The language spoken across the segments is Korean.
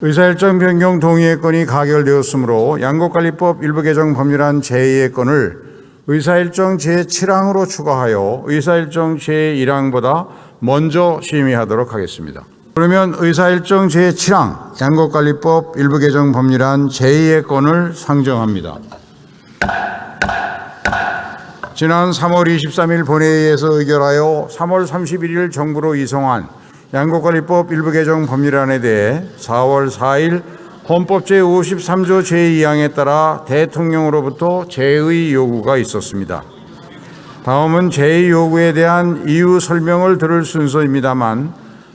의사일정 변경 동의의 건이 가결되었으므로 양곡관리법 일부 개정 법률안 제2의 건을 의사일정 제7항으로 추가하여 의사일정 제1항보다 먼저 심의하도록 하겠습니다. 그러면 의사일정 제7항 양곡관리법 일부 개정 법률안 제2의 건을 상정합니다. 지난 3월 23일 본회의에서 의결하여 3월 31일 정부로 이송한 양곡관리법 일부 개정 법률안에 대해 4월 4일 헌법 제53조 제2항에 따라 대통령으로부터 제의 요구가 있었습니다. 다음은 제의 요구에 대한 이유 설명을 들을 순서입니다만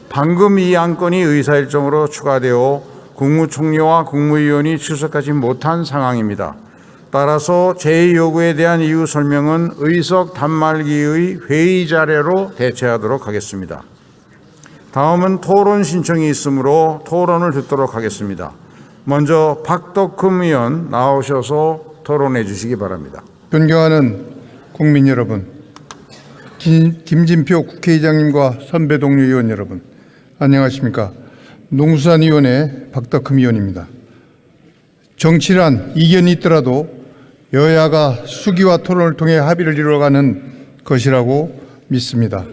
방금 이 안건이 의사일정으로 추가되어 국무총리와 국무위원이 출석하지 못한 상황입니다. 따라서 제의 요구에 대한 이유 설명은 의석 단말기의 회의 자료로 대체하도록 하겠습니다. 다음은 토론 신청이 있으므로 토론을 듣도록 하겠습니다. 먼저 박덕흠 의원 나오셔서 토론해 주시기 바랍니다. 존경하는 국민 여러분, 김진표 국회의장님과 선배 동료 의원 여러분, 안녕하십니까? 농수산위원회 박덕흠 의원입니다. 정치란 이견이 있더라도 여야가 수기와 토론을 통해 합의를 이루어가는 것이라고 믿습니다.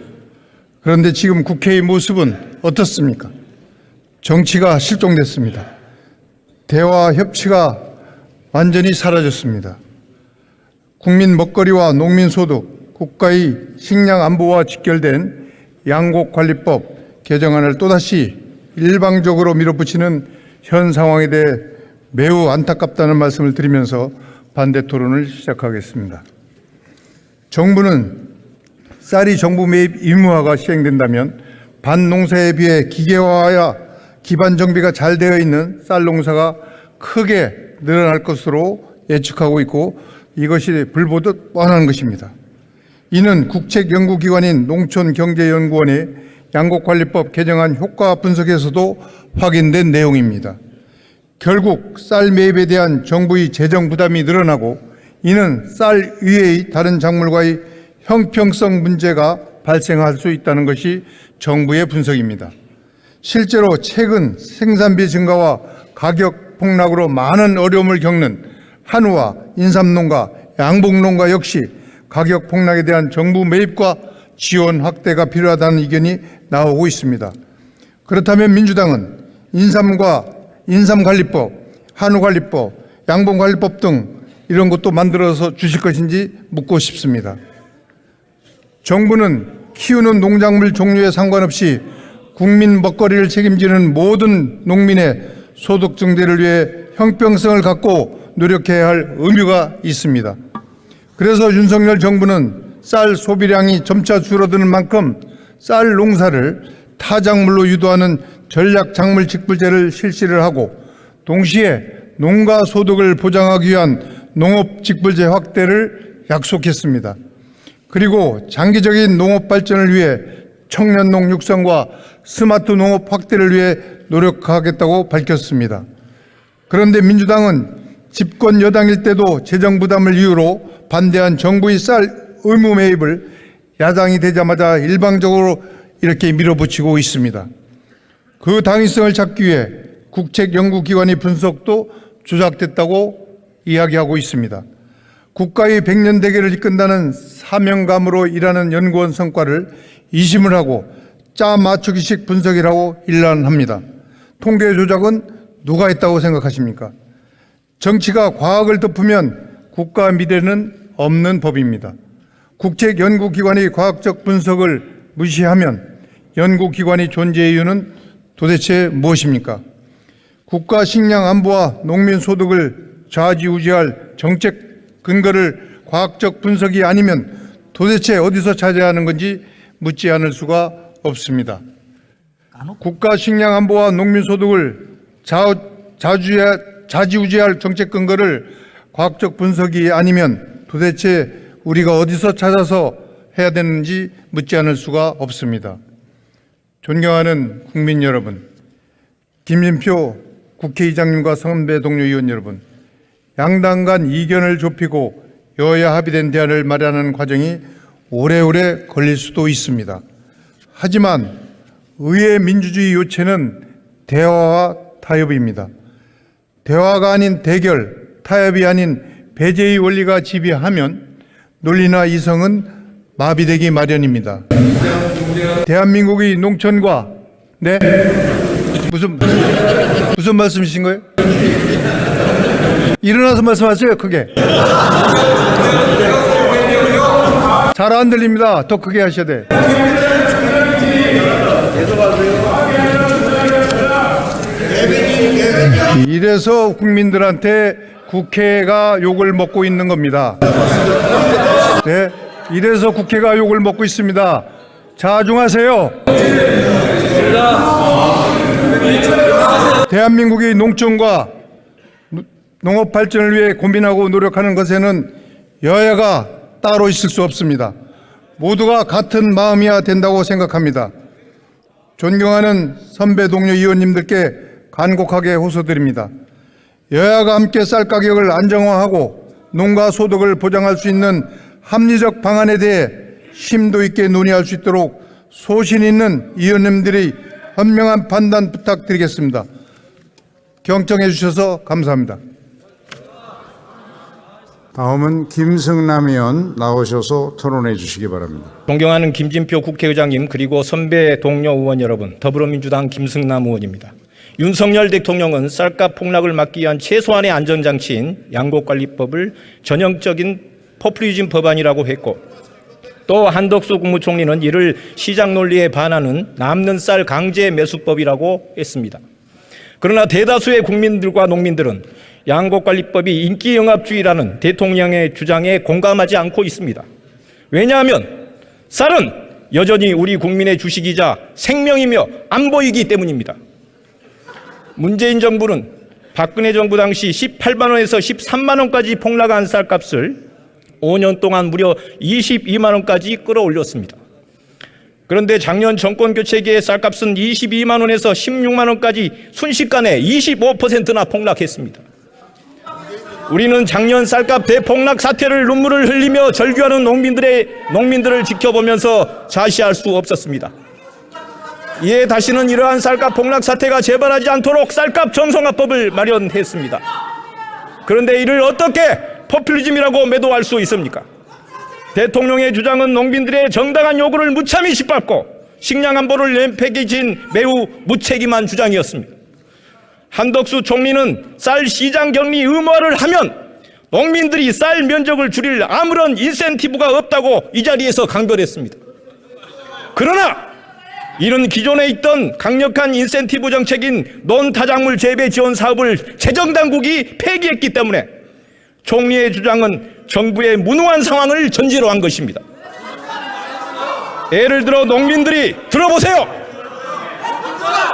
그런데 지금 국회의 모습은 어떻습니까? 정치가 실종됐습니다. 대화 협치가 완전히 사라졌습니다. 국민 먹거리와 농민 소득, 국가의 식량 안보와 직결된 양곡관리법 개정안을 또다시 일방적으로 밀어붙이는 현 상황에 대해 매우 안타깝다는 말씀을 드리면서 반대 토론을 시작하겠습니다. 정부는 쌀이 정부 매입 의무화가 시행된다면 반농사에 비해 기계화야 기반 정비가 잘 되어 있는 쌀 농사가 크게 늘어날 것으로 예측하고 있고 이것이 불보듯 뻔한 것입니다. 이는 국책연구기관인 농촌경제연구원의 양곡관리법 개정안 효과 분석에서도 확인된 내용입니다. 결국 쌀 매입에 대한 정부의 재정 부담이 늘어나고 이는 쌀 이외의 다른 작물과의 형평성 문제가 발생할 수 있다는 것이 정부의 분석입니다. 실제로 최근 생산비 증가와 가격 폭락으로 많은 어려움을 겪는 한우와 인삼농가, 양봉농가 역시 가격 폭락에 대한 정부 매입과 지원 확대가 필요하다는 의견이 나오고 있습니다. 그렇다면 민주당은 인삼관리법, 한우관리법, 양봉관리법 등 이런 것도 만들어서 주실 것인지 묻고 싶습니다. 정부는 키우는 농작물 종류에 상관없이 국민 먹거리를 책임지는 모든 농민의 소득 증대를 위해 형평성을 갖고 노력해야 할 의무가 있습니다. 그래서 윤석열 정부는 쌀 소비량이 점차 줄어드는 만큼 쌀 농사를 타작물로 유도하는 전략작물 직불제를 실시를 하고 동시에 농가 소득을 보장하기 위한 농업 직불제 확대를 약속했습니다. 그리고 장기적인 농업 발전을 위해 청년농 육성과 스마트 농업 확대를 위해 노력하겠다고 밝혔습니다. 그런데 민주당은 집권 여당일 때도 재정 부담을 이유로 반대한 정부의 쌀 의무 매입을 야당이 되자마자 일방적으로 이렇게 밀어붙이고 있습니다. 그 당위성을 찾기 위해 국책연구기관의 분석도 조작됐다고 이야기하고 있습니다. 국가의 100년 대계를 이끈다는 사명감으로 일하는 연구원 성과를 이심을 하고 짜 맞추기식 분석이라고 일난합니다. 통계 조작은 누가 했다고 생각하십니까? 정치가 과학을 덮으면 국가 미래는 없는 법입니다. 국책연구기관의 과학적 분석을 무시하면 연구기관의 존재 이유는 도대체 무엇입니까? 국가 식량 안보와 농민 소득을 좌지우지할 정책 근거를 과학적 분석이 아니면 도대체 어디서 찾아야 하는 건지 묻지 않을 수가 없습니다. 국가 식량 안보와 농민 소득을 좌지우지할 정책 근거를 과학적 분석이 아니면 도대체 우리가 어디서 찾아서 해야 되는지 묻지 않을 수가 없습니다. 존경하는 국민 여러분, 김진표 국회의장님과 선배 동료 의원 여러분, 양당 간 이견을 좁히고 여야 합의된 대안을 마련하는 과정이 오래오래 걸릴 수도 있습니다. 하지만 의회 민주주의 요체는 대화와 타협입니다. 대화가 아닌 대결, 타협이 아닌 배제의 원리가 지배하면 논리나 이성은 마비되기 마련입니다. 대한민국의 농촌과 무슨 말씀이신 거예요? 일어나서 말씀하세요. 크게. 잘 안 들립니다. 더 크게 하셔야 돼. 이래서 국민들한테 국회가 욕을 먹고 있는 겁니다. 네, 이래서 국회가 욕을 먹고 있습니다. 자중하세요. 대한민국의 농촌과 농업 발전을 위해 고민하고 노력하는 것에는 여야가 따로 있을 수 없습니다. 모두가 같은 마음이어야 된다고 생각합니다. 존경하는 선배 동료 의원님들께 간곡하게 호소드립니다. 여야가 함께 쌀 가격을 안정화하고 농가 소득을 보장할 수 있는 합리적 방안에 대해 심도 있게 논의할 수 있도록 소신 있는 의원님들의 현명한 판단 부탁드리겠습니다. 경청해 주셔서 감사합니다. 다음은 김승남 의원 나오셔서 토론해 주시기 바랍니다. 존경하는 김진표 국회의장님, 그리고 선배 동료 의원 여러분, 더불어민주당 김승남 의원입니다. 윤석열 대통령은 쌀값 폭락을 막기 위한 최소한의 안전장치인 양곡관리법을 전형적인 포퓰리즘 법안이라고 했고, 또 한덕수 국무총리는 이를 시장 논리에 반하는 남는 쌀 강제 매수법이라고 했습니다. 그러나 대다수의 국민들과 농민들은 양곡관리법이 인기영합주의라는 대통령의 주장에 공감하지 않고 있습니다. 왜냐하면 쌀은 여전히 우리 국민의 주식이자 생명이며 안보이기 때문입니다. 문재인 정부는 박근혜 정부 당시 18만 원에서 13만 원까지 폭락한 쌀값을 5년 동안 무려 22만 원까지 끌어올렸습니다. 그런데 작년 정권 교체기에 쌀값은 22만 원에서 16만 원까지 순식간에 25%나 폭락했습니다. 우리는 작년 쌀값 대폭락 사태를 눈물을 흘리며 절규하는 농민들을 지켜보면서 자시할 수 없었습니다. 이에 다시는 이러한 쌀값 폭락 사태가 재발하지 않도록 쌀값 정성화법을 마련했습니다. 그런데 이를 어떻게 포퓰리즘이라고 매도할 수 있습니까? 대통령의 주장은 농민들의 정당한 요구를 무참히 짓밟고 식량 안보를 내팽개친 매우 무책임한 주장이었습니다. 한덕수 총리는 쌀 시장 격리 의무화를 하면 농민들이 쌀 면적을 줄일 아무런 인센티브가 없다고 이 자리에서 강변했습니다. 그러나 이는 기존에 있던 강력한 인센티브 정책인 논타작물 재배 지원 사업을 재정당국이 폐기했기 때문에 총리의 주장은 정부의 무능한 상황을 전제로 한 것입니다. 예를 들어 농민들이 들어보세요.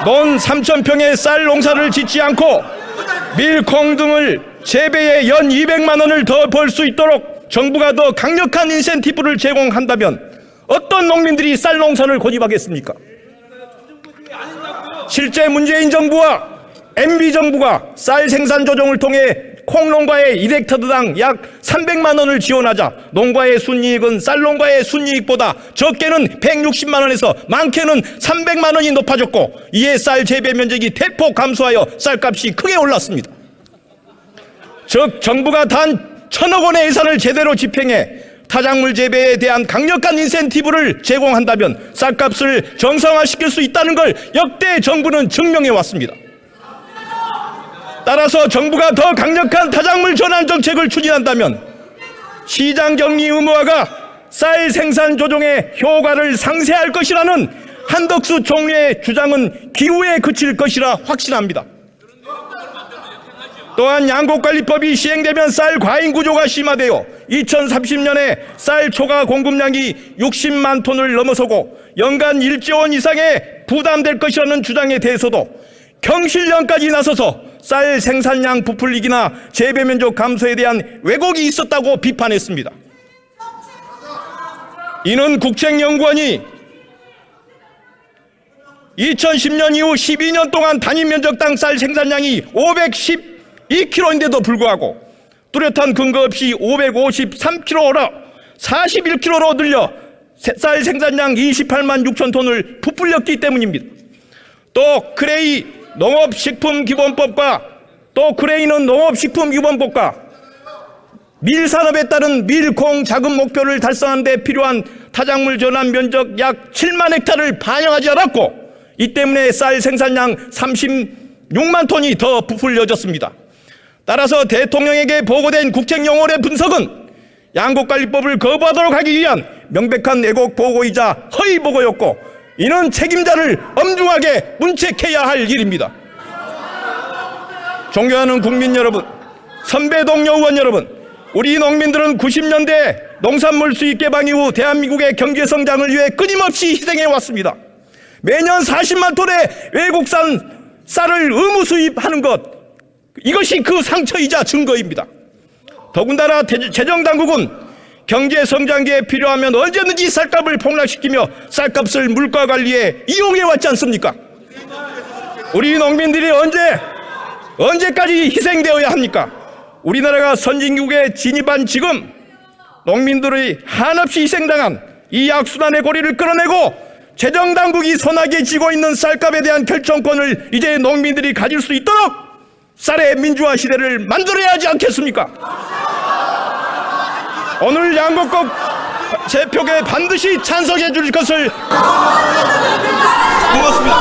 논 3,000평의 쌀 농사를 짓지 않고 밀, 콩 등을 재배에 연 200만 원을 더 벌 수 있도록 정부가 더 강력한 인센티브를 제공한다면 어떤 농민들이 쌀 농사를 고집하겠습니까? 실제 문재인 정부와 MB 정부가 쌀 생산 조정을 통해 콩농가에 1헥타르당 약 300만 원을 지원하자 농가의 순이익은 쌀 농가의 순이익보다 적게는 160만 원에서 많게는 300만 원이 높아졌고, 이에 쌀 재배 면적이 대폭 감소하여 쌀값이 크게 올랐습니다. 즉 정부가 단 1,000억 원의 예산을 제대로 집행해 타작물 재배에 대한 강력한 인센티브를 제공한다면 쌀값을 정상화시킬 수 있다는 걸 역대 정부는 증명해 왔습니다. 따라서 정부가 더 강력한 타작물 전환 정책을 추진한다면 시장 격리 의무화가 쌀 생산 조정의 효과를 상쇄할 것이라는 한덕수 총리의 주장은 기우에 그칠 것이라 확신합니다. 또한 양곡관리법이 시행되면 쌀 과잉 구조가 심화되어 2030년에 쌀 초과 공급량이 60만 톤을 넘어서고 연간 1조 원 이상의 부담될 것이라는 주장에 대해서도 경실련까지 나서서 쌀 생산량 부풀리기나 재배 면적 감소에 대한 왜곡이 있었다고 비판했습니다. 이는 국책연구원이 2010년 이후 12년 동안 단위 면적당 쌀 생산량이 512kg인데도 불구하고 뚜렷한 근거 없이 553kg로 41kg로 늘려 쌀 생산량 28만 6천 톤을 부풀렸기 때문입니다. 또 크레이 농업식품기본법과 또 크레인은 농업식품기본법과 밀산업에 따른 밀공 자금 목표를 달성하는 데 필요한 타작물 전환 면적 약 7만 헥타를 반영하지 않았고 이 때문에 쌀 생산량 36만 톤이 더 부풀려졌습니다. 따라서 대통령에게 보고된 국책영월의 분석은 양곡관리법을 거부하도록 하기 위한 명백한 왜곡 보고이자 허위 보고였고 이는 책임자를 엄중하게 문책해야 할 일입니다. 존경하는 국민 여러분, 선배 동료 의원 여러분, 우리 농민들은 90년대 농산물 수입 개방 이후 대한민국의 경제 성장을 위해 끊임없이 희생해 왔습니다. 매년 40만 톤의 외국산 쌀을 의무 수입하는 것, 이것이 그 상처이자 증거입니다. 더군다나 재정당국은 경제 성장기에 필요하면 언제든지 쌀값을 폭락시키며 쌀값을 물가 관리에 이용해 왔지 않습니까? 우리 농민들이 언제까지 희생되어야 합니까? 우리나라가 선진국에 진입한 지금 농민들이 한없이 희생당한 이 악순환의 고리를 끌어내고 재정당국이 손아귀에 쥐고 있는 쌀값에 대한 결정권을 이제 농민들이 가질 수 있도록 쌀의 민주화 시대를 만들어야 하지 않겠습니까? 오늘 양곡국 제표에 반드시 찬성해 줄 것을 고맙습니다.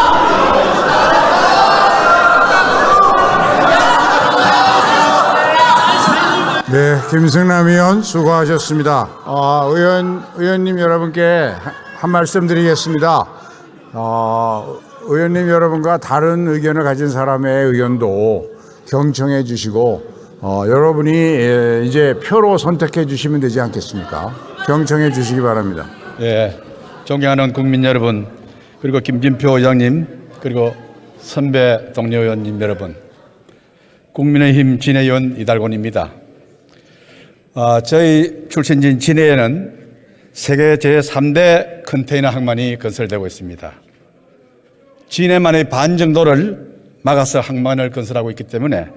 네, 김승남 의원 수고하셨습니다. 의원님 여러분께 한 말씀 드리겠습니다. 의원님 여러분과 다른 의견을 가진 사람의 의견도 경청해 주시고 여러분이 이제 표로 선택해 주시면 되지 않겠습니까? 경청해 주시기 바랍니다. 예, 존경하는 국민 여러분, 그리고 김진표 의장님, 그리고 선배 동료 의원님 여러분, 국민의힘 진해의원 이달곤입니다. 저희 출신지인 진해에는 세계 제3대 컨테이너 항만이 건설되고 있습니다. 진해만의 반 정도를 막아서 항만을 건설하고 있기 때문에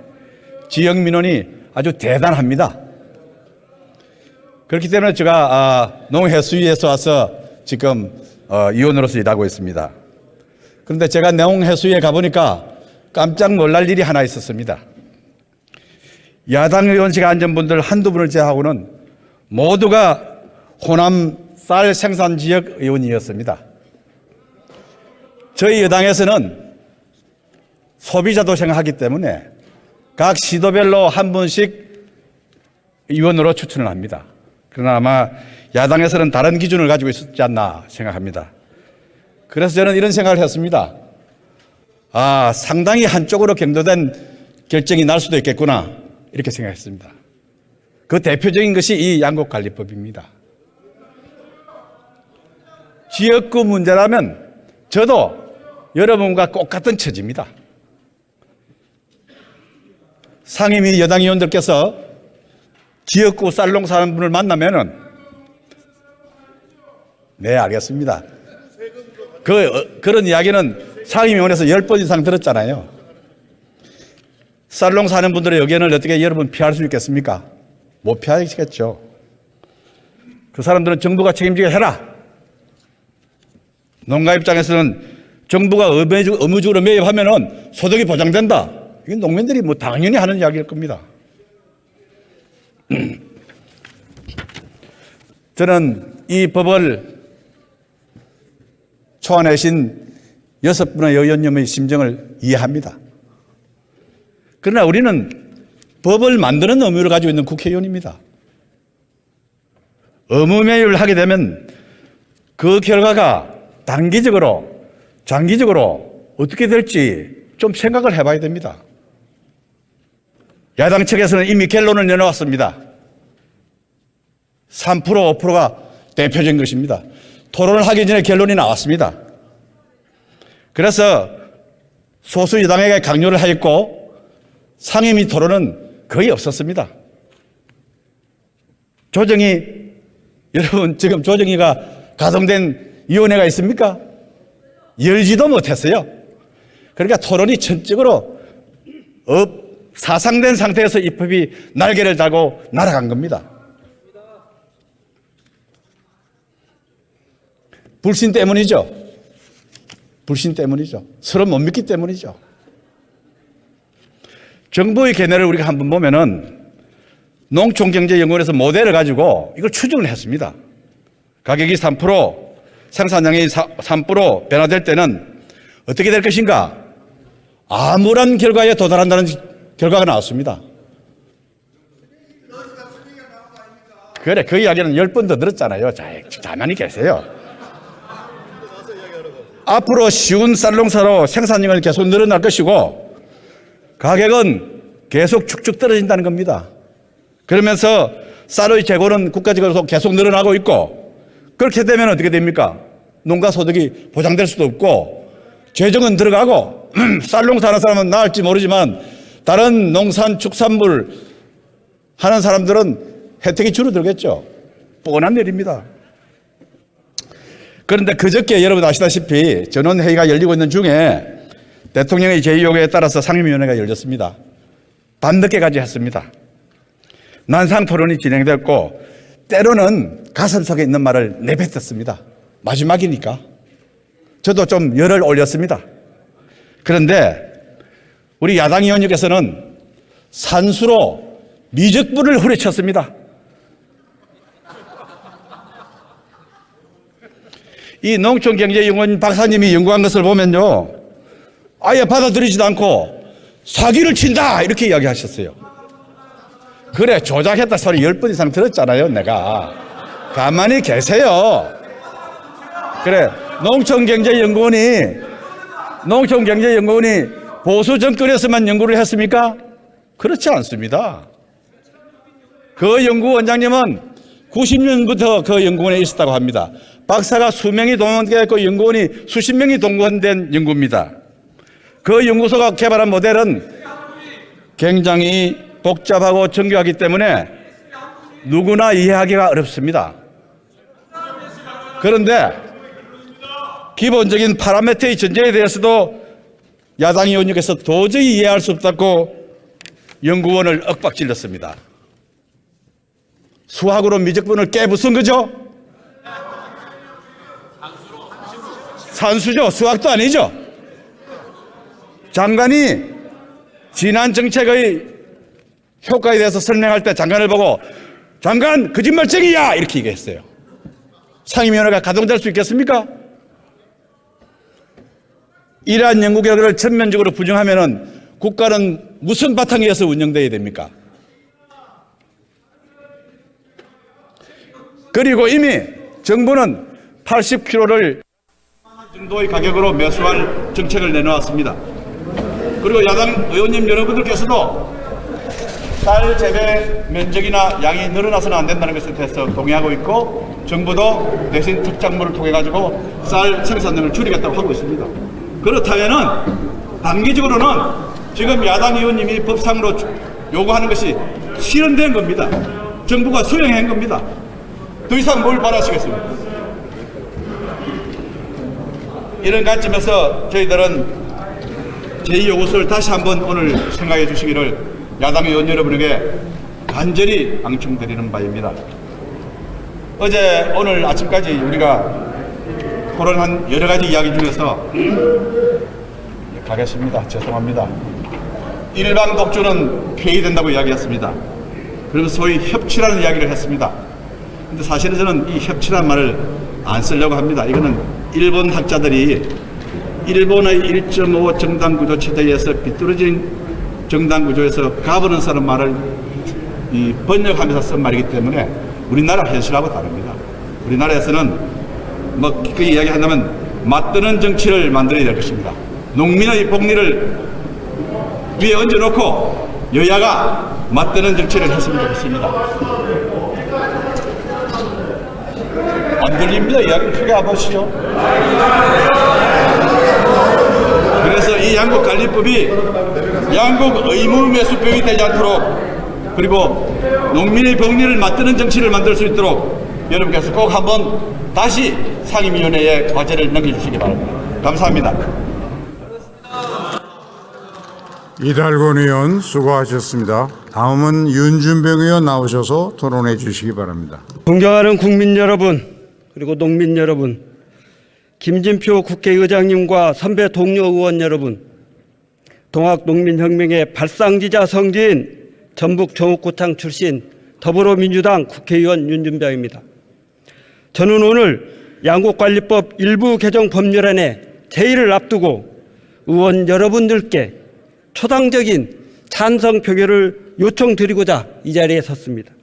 지역 민원이 아주 대단합니다. 그렇기 때문에 제가 농해수위에서 와서 지금 위원으로서 일하고 있습니다. 그런데 제가 농해수위에 가보니까 깜짝 놀랄 일이 하나 있었습니다. 야당 의원실 앉은 분들 한두 분을 제외하고는 모두가 호남 쌀 생산 지역 의원이었습니다. 저희 여당에서는 소비자도 생각하기 때문에 각 시도별로 한 분씩 의원으로 추천을 합니다. 그러나 아마 야당에서는 다른 기준을 가지고 있었지 않나 생각합니다. 그래서 저는 이런 생각을 했습니다. 상당히 한쪽으로 경도된 결정이 날 수도 있겠구나, 이렇게 생각했습니다. 그 대표적인 것이 이 양곡관리법입니다. 지역구 문제라면 저도 여러분과 똑같은 처지입니다. 상임위 여당 의원들께서 지역구 쌀농사하는 분을 만나면은 네, 알겠습니다. 그런 이야기는 상임위원회에서 10번 이상 들었잖아요. 쌀농사하는 분들의 의견을 어떻게 여러분 피할 수 있겠습니까? 못 피하시겠죠. 그 사람들은 정부가 책임지게 해라. 농가 입장에서는 정부가 의무적으로 매입하면은 소득이 보장된다. 이건 농민들이 뭐 당연히 하는 이야기일 겁니다. 저는 이 법을 초안내신 6분의 의원님의 심정을 이해합니다. 그러나 우리는 법을 만드는 의무를 가지고 있는 국회의원입니다. 의무 매입을 하게 되면 그 결과가 단기적으로, 장기적으로 어떻게 될지 좀 생각을 해봐야 됩니다. 야당 측에서는 이미 결론을 내놓았습니다. 3%, 5%가 대표적인 것입니다. 토론을 하기 전에 결론이 나왔습니다. 그래서 소수 여당에게 강요를 하였고 상임위 토론은 거의 없었습니다. 여러분 지금 조정위가 가동된 위원회가 있습니까? 열지도 못했어요. 그러니까 토론이 전적으로 사상된 상태에서 이 법이 날개를 달고 날아간 겁니다. 불신 때문이죠. 불신 때문이죠. 서로 못 믿기 때문이죠. 정부의 견해를 우리가 한번 보면은 농촌경제연구원에서 모델을 가지고 이걸 추정을 했습니다. 가격이 3%, 생산량이 3% 변화될 때는 어떻게 될 것인가? 암울한 결과에 도달한다는 결과가 나왔습니다. 그래, 그 이야기는 10번 더 들었잖아요. 자, 가만히 계세요. 앞으로 쉬운 쌀농사로 생산량은 계속 늘어날 것이고 가격은 계속 축축 떨어진다는 겁니다. 그러면서 쌀의 재고는 국가적으로 계속 늘어나고 있고 그렇게 되면 어떻게 됩니까? 농가 소득이 보장될 수도 없고 재정은 들어가고 쌀농사 하는 사람은 나을지 모르지만 다른 농산 축산물 하는 사람들은 혜택이 줄어들겠죠. 뻔한 일입니다. 그런데 그저께 여러분 아시다시피 전원회의가 열리고 있는 중에 대통령의 제2요구에 따라서 상임위원회가 열렸습니다. 밤늦게까지 했습니다. 난상 토론이 진행됐고 때로는 가슴속에 있는 말을 내뱉었습니다. 마지막이니까. 저도 좀 열을 올렸습니다. 그런데 우리 야당 의원님께서는 산수로 미적분을 후려쳤습니다. 이 농촌경제연구원 박사님이 연구한 것을 보면요, 아예 받아들이지도 않고 사기를 친다 이렇게 이야기하셨어요. 그래, 조작했다 소리 10번 이상 들었잖아요. 내가 가만히 계세요. 그래, 농촌경제연구원이 보수 정권에서만 연구를 했습니까? 그렇지 않습니다. 그 연구원장님은 90년부터 그 연구원에 있었다고 합니다. 박사가 수명이 동원되었고 연구원이 수십 명이 동원된 연구입니다. 그 연구소가 개발한 모델은 굉장히 복잡하고 정교하기 때문에 누구나 이해하기가 어렵습니다. 그런데 기본적인 파라미터의 전제에 대해서도 야당 의원님께서 도저히 이해할 수 없다고 연구원을 윽박질렀습니다. 수학으로 미적분을 깨부순 거죠? 산수죠. 수학도 아니죠. 장관이 지난 정책의 효과에 대해서 설명할 때 장관을 보고 장관 거짓말쟁이야 이렇게 얘기했어요. 상임위원회가 가동될 수 있겠습니까? 이러한 연구 결과를 전면적으로 부정하면은 국가는 무슨 바탕에서 운영돼야 됩니까? 그리고 이미 정부는 80kg를 정도의 가격으로 매수할 정책을 내놓았습니다. 그리고 야당 의원님 여러분들께서도 쌀 재배 면적이나 양이 늘어나서는 안 된다는 것에 대해서 동의하고 있고 정부도 대신 특작물을 통해 가지고 쌀 생산량을 줄이겠다고 하고 있습니다. 그렇다면은 단기적으로는 지금 야당 의원님이 법상으로 요구하는 것이 실현된 겁니다. 정부가 수행한 겁니다. 더 이상 뭘 바라시겠습니까? 이런 관점에서 저희들은 제2요구서를 다시 한번 오늘 생각해 주시기를 야당 의원 여러분에게 간절히 방청드리는 바입니다. 어제 오늘 아침까지 우리가 토론한 여러 가지 이야기 중에서 가겠습니다. 죄송합니다. 일방 독주는 폐위된다고 이야기했습니다. 그리고 소위 협치라는 이야기를 했습니다. 근데 사실은 저는 이 협치라는 말을 안 쓰려고 합니다. 이거는 일본 학자들이 일본의 1.5 정당 구조 체제에서 비뚤어진 정당 구조에서 가버넌스라는 말을 번역하면서 쓴 말이기 때문에 우리나라 현실하고 다릅니다. 우리나라에서는 그 이야기 한다면 맞드는 정치를 만들어야 될 것입니다. 농민의 복리를 위에 얹어놓고 여야가 맞드는 정치를 했으면 좋겠습니다. 안 들립니다. 이야기 크게 해보시죠. 그래서 이 양국관리법이 양국 의무매수법이 되지 않도록 그리고 농민의 복리를 맞드는 정치를 만들 수 있도록 여러분께서 꼭 한번 다시 상임위원회에 과제를 넘겨주시기 바랍니다. 감사합니다. 이달권 의원 수고하셨습니다. 다음은 윤준병 의원 나오셔서 토론해 주시기 바랍니다. 존경하는 국민 여러분, 그리고 농민 여러분, 김진표 국회의장님과 선배 동료 의원 여러분, 동학농민혁명의 발상지자 성지인 전북 정읍구청 출신 더불어민주당 국회의원 윤준병입니다. 저는 오늘 양곡관리법 일부 개정 법률안의 제의를 앞두고 의원 여러분들께 초당적인 찬성 표결을 요청드리고자 이 자리에 섰습니다.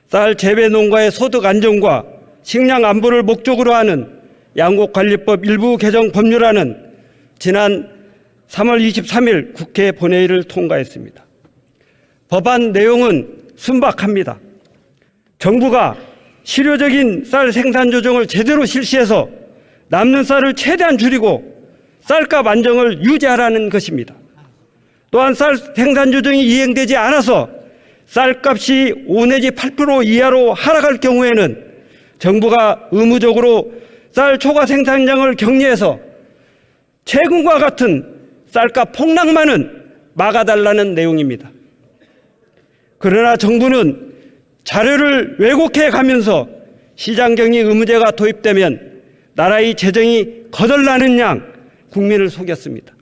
쌀 재배 농가의 소득 안정과 식량 안보를 목적으로 하는 양곡관리법 일부 개정 법률안은 지난 3월 23일 국회 본회의를 통과했습니다. 법안 내용은 순박합니다. 정부가 실효적인 쌀 생산 조정을 제대로 실시해서 남는 쌀을 최대한 줄이고 쌀값 안정을 유지하라는 것입니다. 또한 쌀 생산 조정이 이행되지 않아서 쌀값이 5 내지 8% 이하로 하락할 경우에는 정부가 의무적으로 쌀 초과 생산량을 격리해서 최근과 같은 쌀값 폭락만은 막아달라는 내용입니다. 그러나 정부는 자료를 왜곡해 가면서 시장격리 의무제가 도입되면 나라의 재정이 거덜나는 양 국민을 속였습니다.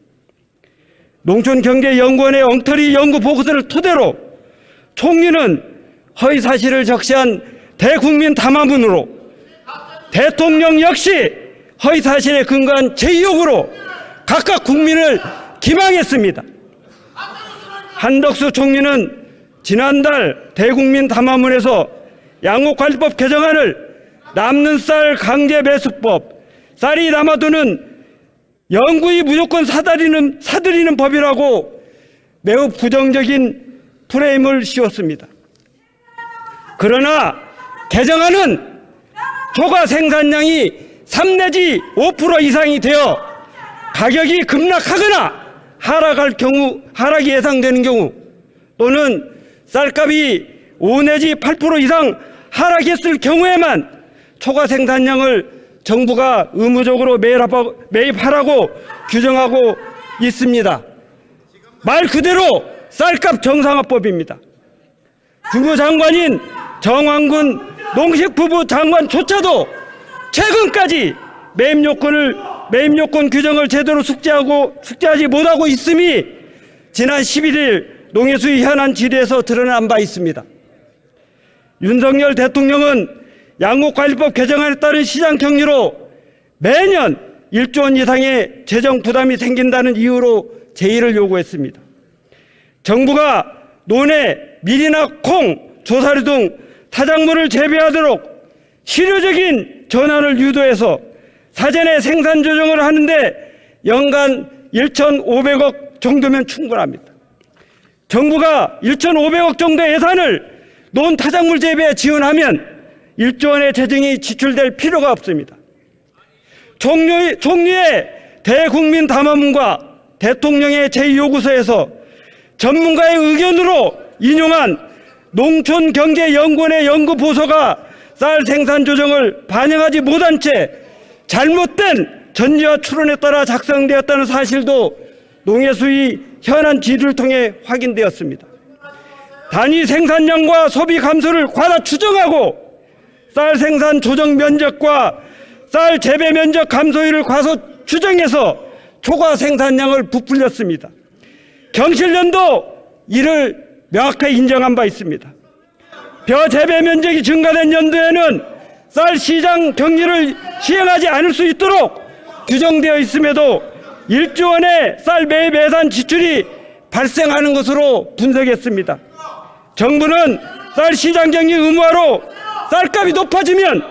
농촌경제연구원의 엉터리 연구 보고서를 토대로 총리는 허위사실을 적시한 대국민 담화문으로 대통령 역시 허위사실에 근거한 제2욕으로 각각 국민을 기망했습니다. 한덕수 총리는 지난달 대국민 담화문에서 양곡관리법 개정안을 남는 쌀 강제 매수법, 쌀이 남아도는 영구히 무조건 사들이는 법이라고 매우 부정적인 프레임을 씌웠습니다. 그러나 개정안은 초과 생산량이 3 내지 5% 이상이 되어 가격이 급락하거나 하락이 예상되는 경우 또는 쌀값이 5 내지 8% 이상 하락했을 경우에만 초과 생산량을 정부가 의무적으로 매입하라고 규정하고 있습니다. 말 그대로 쌀값 정상화법입니다. 주무장관인 정황근 농식부부 장관조차도 최근까지 매입 요건 규정을 제대로 숙지하지 못하고 있음이 지난 11일 농해수위 현안 질의에서 드러난 바 있습니다. 윤석열 대통령은 양곡관리법 개정안에 따른 시장 격리로 매년 1조 원 이상의 재정 부담이 생긴다는 이유로 제의를 요구했습니다. 정부가 논에 밀이나 콩, 조사리 등 타작물을 재배하도록 실효적인 전환을 유도해서 사전에 생산 조정을 하는데 연간 1,500억 정도면 충분합니다. 정부가 1,500억 정도의 예산을 논 타작물 재배에 지원하면 1조 원의 재정이 지출될 필요가 없습니다. 총리의 대국민 담화문과 대통령의 제2요구서에서 전문가의 의견으로 인용한 농촌경제연구원의 연구보고서가 쌀 생산 조정을 반영하지 못한 채 잘못된 전제와 추론에 따라 작성되었다는 사실도 농해수위 현안 질의를 통해 확인되었습니다. 단위 생산량과 소비 감소를 과다 추정하고 쌀 생산 조정 면적과 쌀 재배 면적 감소율을 과소 추정해서 초과 생산량을 부풀렸습니다. 경실련도 이를 명확하게 인정한 바 있습니다. 벼 재배 면적이 증가된 연도에는 쌀 시장 격리를 시행하지 않을 수 있도록 규정되어 있음에도 1조 원의 쌀 매입 예산 지출이 발생하는 것으로 분석했습니다. 정부는 쌀 시장 격리 의무화로 쌀값이 높아지면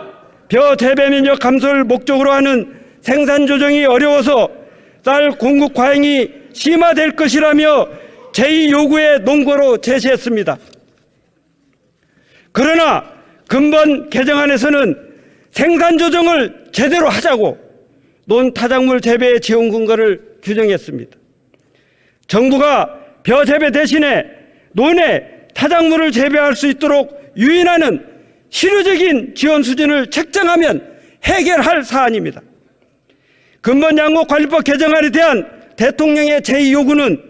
벼 재배 면적 감소를 목적으로 하는 생산 조정이 어려워서 쌀 공급 과잉이 심화될 것이라며 제2요구의 논거로 제시했습니다. 그러나 근본 개정안에서는 생산 조정을 제대로 하자고 논 타작물 재배의 지원 근거를 규정했습니다. 정부가 벼 재배 대신에 논에 타작물을 재배할 수 있도록 유인하는 실효적인 지원 수준을 책정하면 해결할 사안입니다. 근본 양곡관리법 개정안에 대한 대통령의 제2요구는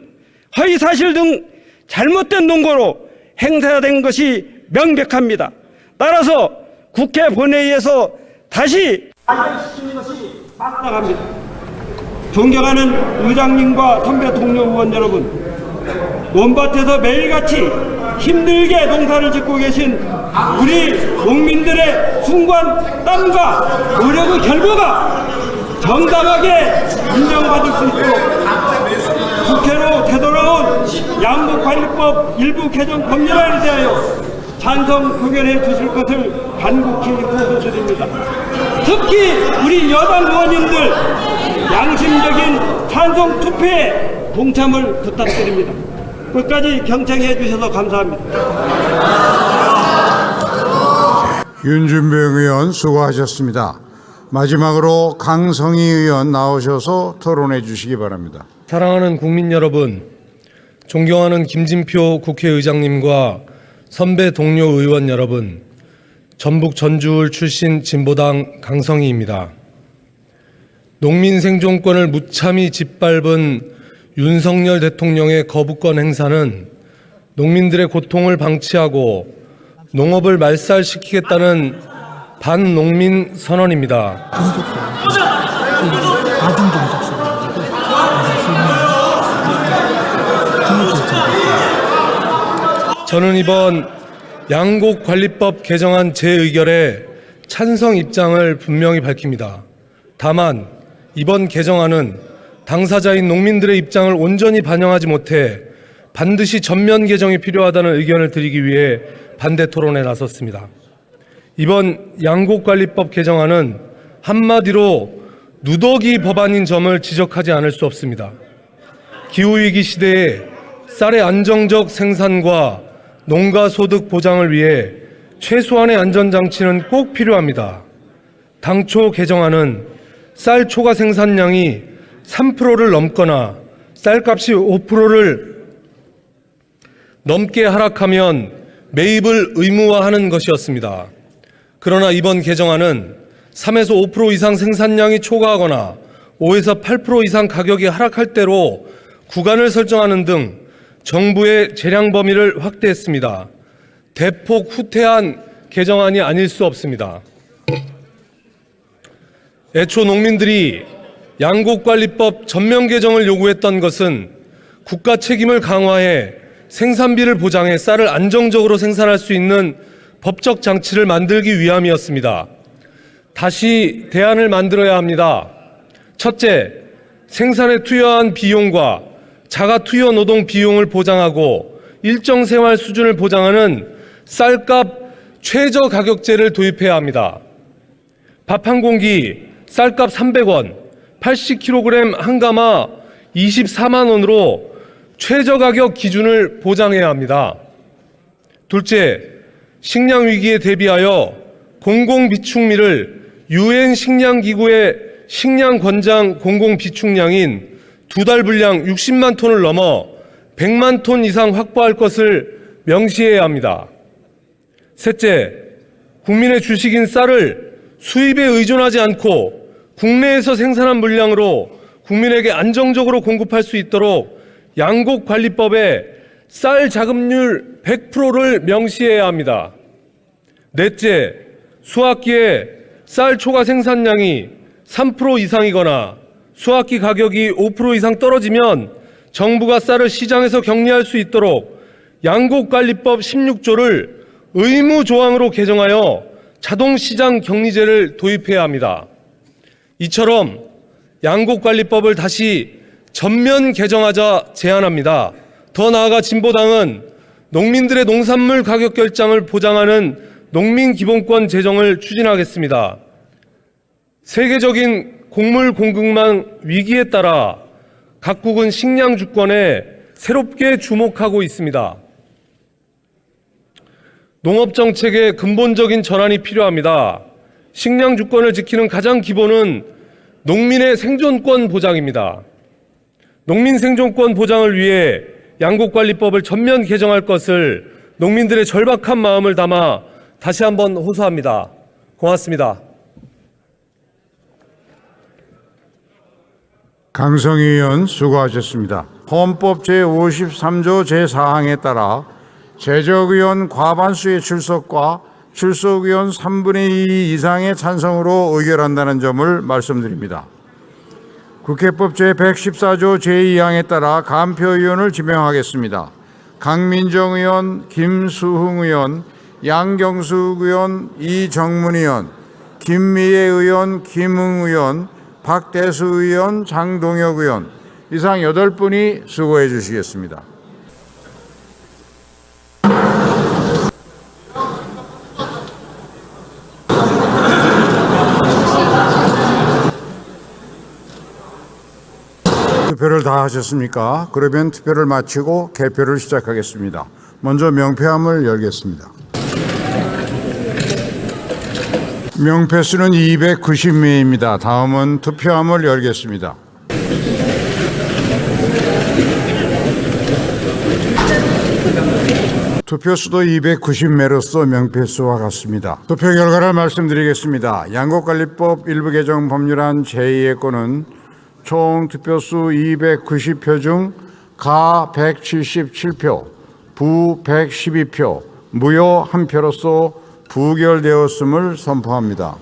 허위사실 등 잘못된 논거로 행사된 것이 명백합니다. 따라서 국회 본회의에서 다시 발의시키는 것이 마땅합니다. 존경하는 의장님과 선배 동료 의원 여러분, 원밭에서 매일같이 힘들게 농사를 짓고 계신 우리 농민들의 순간 땀과 노력의 결과가 정당하게 인정받을 수 있도록 국회로 되돌아온 양곡관리법 일부 개정 법률안에 대하여 찬성 표결해 주실 것을 간곡히 호소드립니다. 특히 우리 여당 의원님들 양심적인 찬성 투표에 동참을 부탁드립니다. 끝까지 경청해 주셔서 감사합니다. 윤준병 의원 수고하셨습니다. 마지막으로 강성희 의원 나오셔서 토론해 주시기 바랍니다. 사랑하는 국민 여러분, 존경하는 김진표 국회의장님과 선배 동료 의원 여러분, 전북 전주울 출신 진보당 강성희입니다. 농민 생존권을 무참히 짓밟은 윤석열 대통령의 거부권 행사는 농민들의 고통을 방치하고 농업을 말살시키겠다는 반농민 선언입니다. 저는 이번 양곡관리법 개정안 재의결에 찬성 입장을 분명히 밝힙니다. 다만 이번 개정안은 당사자인 농민들의 입장을 온전히 반영하지 못해 반드시 전면 개정이 필요하다는 의견을 드리기 위해 반대 토론에 나섰습니다. 이번 양곡관리법 개정안은 한마디로 누더기 법안인 점을 지적하지 않을 수 없습니다. 기후위기 시대에 쌀의 안정적 생산과 농가 소득 보장을 위해 최소한의 안전장치는 꼭 필요합니다. 당초 개정안은 쌀 초과 생산량이 3%를 넘거나 쌀값이 5%를 넘게 하락하면 매입을 의무화하는 것이었습니다. 그러나 이번 개정안은 3에서 5% 이상 생산량이 초과하거나 5에서 8% 이상 가격이 하락할 대로 구간을 설정하는 등 정부의 재량 범위를 확대했습니다. 대폭 후퇴한 개정안이 아닐 수 없습니다. 애초 농민들이 양곡관리법 전면 개정을 요구했던 것은 국가 책임을 강화해 생산비를 보장해 쌀을 안정적으로 생산할 수 있는 법적 장치를 만들기 위함이었습니다. 다시 대안을 만들어야 합니다. 첫째, 생산에 투여한 비용과 자가 투여 노동 비용을 보장하고 일정 생활 수준을 보장하는 쌀값 최저 가격제를 도입해야 합니다. 밥 한 공기 쌀값 300원, 80kg 한 가마 24만 원으로 최저 가격 기준을 보장해야 합니다. 둘째, 식량 위기에 대비하여 공공비축미를 UN 식량기구의 식량 권장 공공비축량인 2달 분량 60만 톤을 넘어 100만 톤 이상 확보할 것을 명시해야 합니다. 셋째, 국민의 주식인 쌀을 수입에 의존하지 않고 국내에서 생산한 물량으로 국민에게 안정적으로 공급할 수 있도록 양곡관리법에 쌀 자급률 100%를 명시해야 합니다. 넷째, 수확기에 쌀 초과 생산량이 3% 이상이거나 수확기 가격이 5% 이상 떨어지면 정부가 쌀을 시장에서 격리할 수 있도록 양곡관리법 16조를 의무 조항으로 개정하여 자동시장 격리제를 도입해야 합니다. 이처럼 양곡관리법을 다시 전면 개정하자 제안합니다. 더 나아가 진보당은 농민들의 농산물 가격 결정을 보장하는 농민기본권 제정을 추진하겠습니다. 세계적인 곡물 공급망 위기에 따라 각국은 식량 주권에 새롭게 주목하고 있습니다. 농업 정책의 근본적인 전환이 필요합니다. 식량 주권을 지키는 가장 기본은 농민의 생존권 보장입니다. 농민 생존권 보장을 위해 양곡관리법을 전면 개정할 것을 농민들의 절박한 마음을 담아 다시 한번 호소합니다. 고맙습니다. 강성희 의원 수고하셨습니다. 헌법 제53조 제4항에 따라 제적의원 과반수의 출석과 출석의원 3분의 2 이상의 찬성으로 의결한다는 점을 말씀드립니다. 국회법 제114조 제2항에 따라 간표위원을 지명하겠습니다. 강민정 의원, 김수흥 의원, 양경숙 의원, 이정문 의원, 김미애 의원, 김웅 의원, 박대수 의원, 장동혁 의원 이상 8분이 수고해 주시겠습니다. 투표를 다 하셨습니까? 그러면 투표를 마치고 개표를 시작하겠습니다. 먼저 명패함을 열겠습니다. 명패 수는 290명입니다. 다음은 투표함을 열겠습니다. 투표수도 290매로서 명패수와 같습니다. 투표 결과를 말씀드리겠습니다. 양곡관리법 일부 개정 법률안 제2의 건은 총 투표수 290표 중 가 177표, 부 112표, 무효 1표로서 부결되었음을 선포합니다.